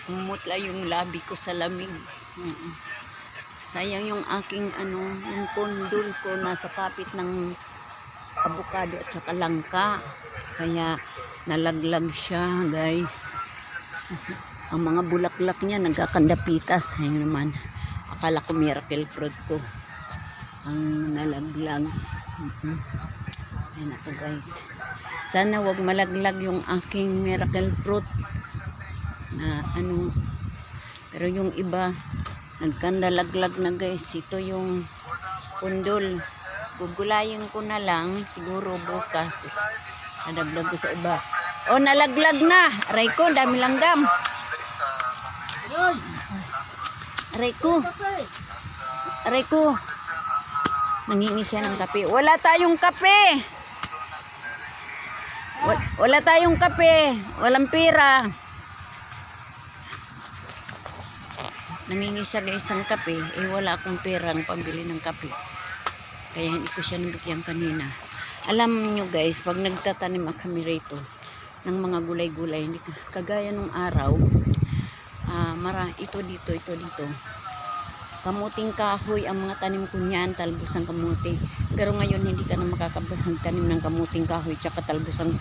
Umutla yung labi ko sa lamig. Sayang yung aking yung kondol ko nasa kapit ng avocado at saka langka. Kaya nalaglag siya, guys. Kasi ang mga bulaklak niya nagkakandapitas. Ayun naman. Akala ko miracle fruit ko ang nalaglag. Ayan ako, guys. Sana wag malaglag yung aking miracle fruit na pero yung iba nagkandalaglag na, guys. Ito yung kundol. Gugulayin ko na lang siguro bukas. Nadaglag ko sa iba. Oh, nalaglag na. Aray ko, dami langgam. Aray ko. Aray ko. Nangingi siya ng kape. Wala tayong kape. Wala tayong kape. Walang pira. Nangingi siya, guys, ng kape. Wala akong perang pambili ng kape. Kaya hindi ko siya nabigyan kanina. Alam nyo, guys, pag nagtatanim kami rito ng mga gulay-gulay, hindi kagaya nung araw, ito dito. Kamuting kahoy ang mga tanim ko niyan, talbusang kamuti. Pero ngayon hindi ka na makakapagtanim ng kamuting kahoy tsaka talbusang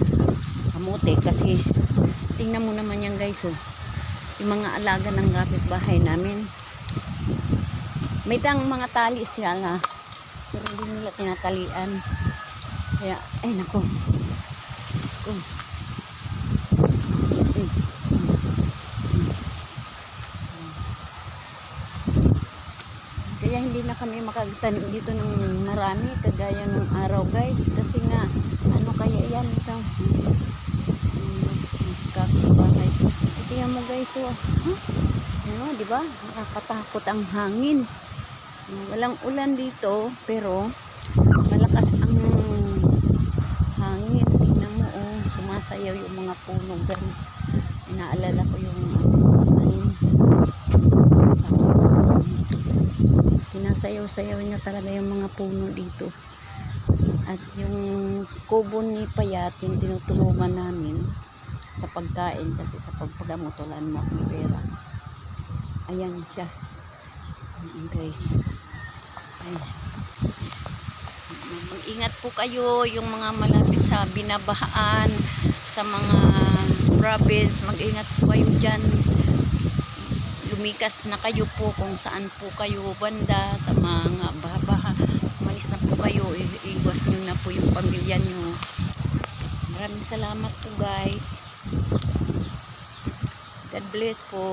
kamuti kasi tingnan mo naman yan, guys, yung mga alaga ng kapitbahay namin. May mga tali siya na pero hindi nila tinatalian. Kaya, ay nako. Kaya hindi na kami makagtanim dito ng marami kagaya ng araw, guys, kasi nga kaya yan ito kapitbahay. Tingnan mo, guys, di ba nakakatakot ang hangin. Walang ulan dito pero malakas ang hangin. Tingnan mo, sumasayaw yung mga puno, guys. Inaalala ko yung sinasayaw-sayaw niya talaga yung mga puno dito. At yung kubo ni Payat, yung tinutulungan namin sa pagkain kasi sa pagpagamot wala mo akong pera. Ayan siya, guys. Mag-ingat po kayo yung mga malapit sa binabahaan sa mga province. Mag-ingat po kayo dyan. Lumikas na kayo po kung saan po kayo banda sa mga baha-baha. Umalis na po kayo. Iwas nyo na po yung pamilya nyo. Maraming salamat po, guys. God bless po.